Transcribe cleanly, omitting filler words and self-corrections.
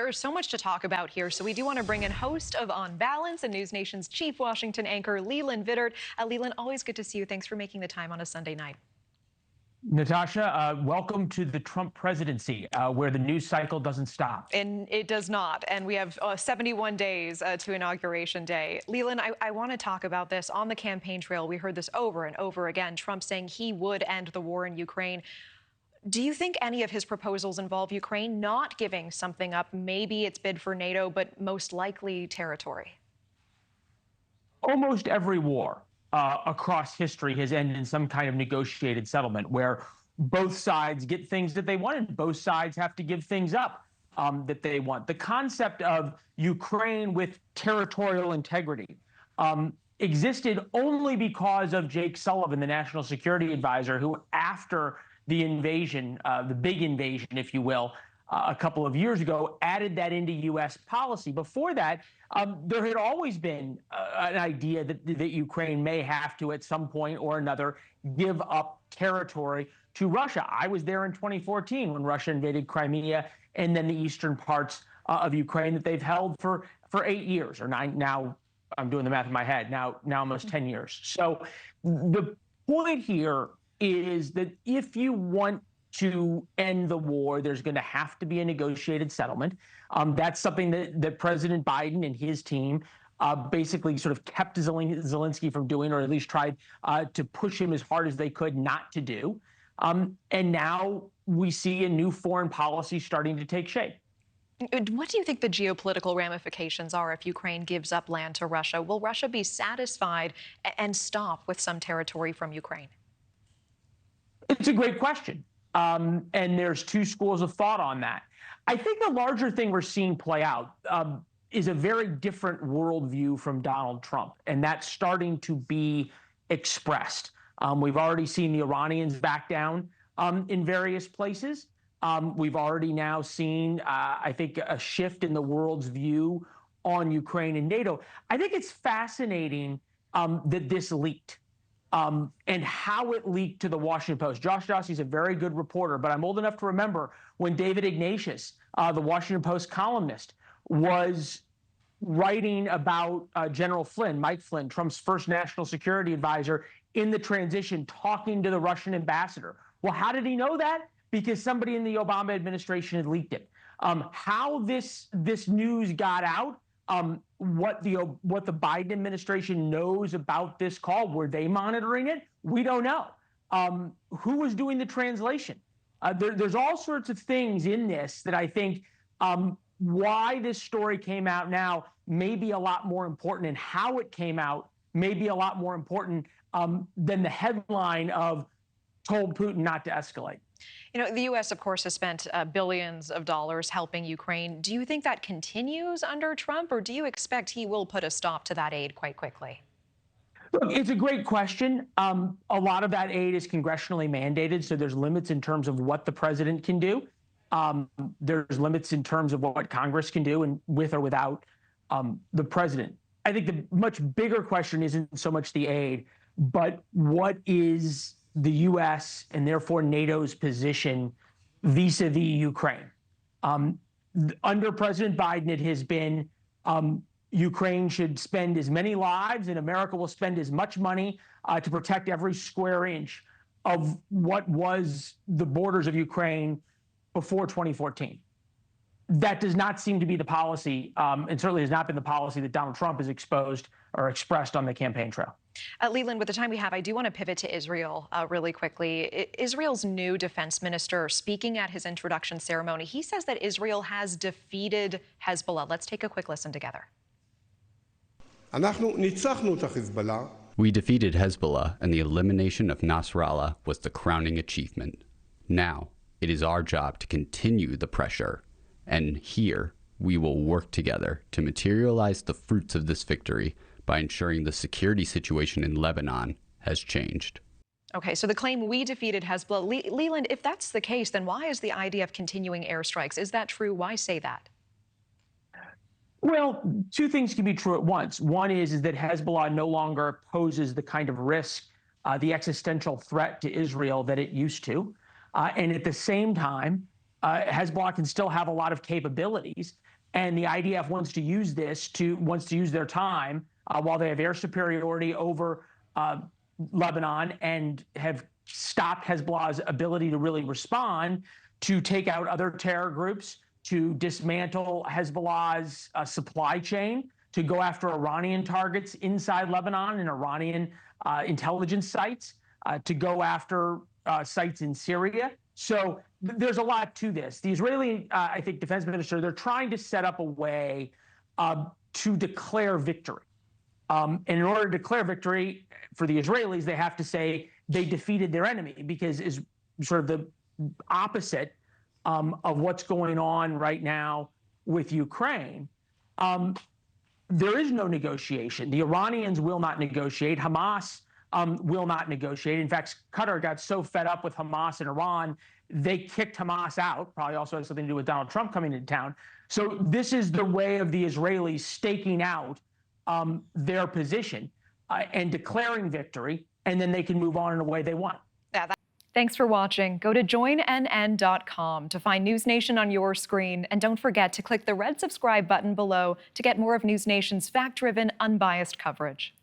there's so much to talk about here, so we do want to bring in host of On Balance and NewsNation's chief Washington anchor, Leland Vittert. Leland, always good to see you. Thanks for making the time on a Sunday night. Natasha, welcome to the Trump presidency, where the news cycle doesn't stop. And it does not. And we have 71 days to Inauguration Day. Leland, I want to talk about this. On the campaign trail, we heard this over and over again, Trump saying he would end the war in Ukraine. Do you think any of his proposals involve Ukraine not giving something up? Maybe it's bid for NATO, but most likely territory. Almost every war across history has ended in some kind of negotiated settlement where both sides get things that they want and both sides have to give things up that they want. The concept of Ukraine with territorial integrity existed only because of Jake Sullivan, the national security advisor, who after the invasion, the big invasion, if you will, a couple of years ago, added that into U.S. policy. Before that, there had always been an idea that Ukraine may have to, at some point or another, give up territory to Russia. I was there in 2014 when Russia invaded Crimea and then the eastern parts of Ukraine that they've held for 8 years, or 9 now. I'm doing the math in my head, now almost 10 years. So the point here is that if you want to end the war, there's going to have to be a negotiated settlement. That's something that President Biden and his team basically sort of kept Zelensky from doing, or at least tried to push him as hard as they could not to do. And now we see a new foreign policy starting to take shape. What do you think the geopolitical ramifications are if Ukraine gives up land to Russia? Will Russia be satisfied and stop with some territory from Ukraine? It's a great question. And there's two schools of thought on that. I think the larger thing we're seeing play out is a very different worldview from Donald Trump, and that's starting to be expressed. We've already seen the Iranians back down in various places. We've already now seen, I think, a shift in the world's view on Ukraine and NATO. I think it's fascinating that this leaked. And how it leaked to the Washington Post. Josh Dossey's a very good reporter, but I'm old enough to remember when David Ignatius, the Washington Post columnist, was writing about General Flynn, Mike Flynn, Trump's first national security advisor, in the transition, talking to the Russian ambassador. Well, how did he know that? Because somebody in the Obama administration had leaked it. How this news got out, what the Biden administration knows about this call, were they monitoring it? We don't know. Who was doing the translation? There's all sorts of things in this that I think why this story came out now may be a lot more important, and how it came out may be a lot more important than the headline of told Putin not to escalate. You know, the U.S., of course, has spent billions of dollars helping Ukraine. Do you think that continues under Trump, or do you expect he will put a stop to that aid quite quickly? Look, it's a great question. A lot of that aid is congressionally mandated, so there's limits in terms of what the president can do. There's limits in terms of what Congress can do, and with or without the president. I think the much bigger question isn't so much the aid, but what is the U.S. and therefore NATO's position vis-a-vis Ukraine. Under President Biden, it has been Ukraine should spend as many lives and America will spend as much money to protect every square inch of what was the borders of Ukraine before 2014. That does not seem to be the policy, and certainly has not been the policy that Donald Trump has exposed or expressed on the campaign trail. Leland, with the time we have, I do want to pivot to Israel really quickly. Israel's new defense minister, speaking at his introduction ceremony, he says that Israel has defeated Hezbollah. Let's take a quick listen together. We defeated Hezbollah, and the elimination of Nasrallah was the crowning achievement. Now, it is our job to continue the pressure, and here we will work together to materialize the fruits of this victory by ensuring the security situation in Lebanon has changed. Okay, so the claim we defeated Hezbollah. Leland, if that's the case, then why is the idea of continuing airstrikes? Is that true? Why say that? Well, two things can be true at once. One is that Hezbollah no longer poses the kind of risk, the existential threat to Israel that it used to. And at the same time, Hezbollah can still have a lot of capabilities, and the IDF wants to use their time while they have air superiority over Lebanon and have stopped Hezbollah's ability to really respond, to take out other terror groups, to dismantle Hezbollah's supply chain, to go after Iranian targets inside Lebanon and Iranian intelligence sites, to go after sites in Syria. So there's a lot to this. The Israeli, I think, defense minister, they're trying to set up a way to declare victory. And in order to declare victory for the Israelis, they have to say they defeated their enemy, because is sort of the opposite of what's going on right now with Ukraine. There is no negotiation. The Iranians will not negotiate. Hamas will not negotiate. In fact, Qatar got so fed up with Hamas and Iran, they kicked Hamas out. Probably also has something to do with Donald Trump coming into town. So this is the way of the Israelis staking out their position and declaring victory, and then they can move on in a way they want. Thanks for watching. Go to joinnn.com to find News Nation on your screen. And don't forget to click the red subscribe button below to get more of News Nation's fact-driven, unbiased coverage.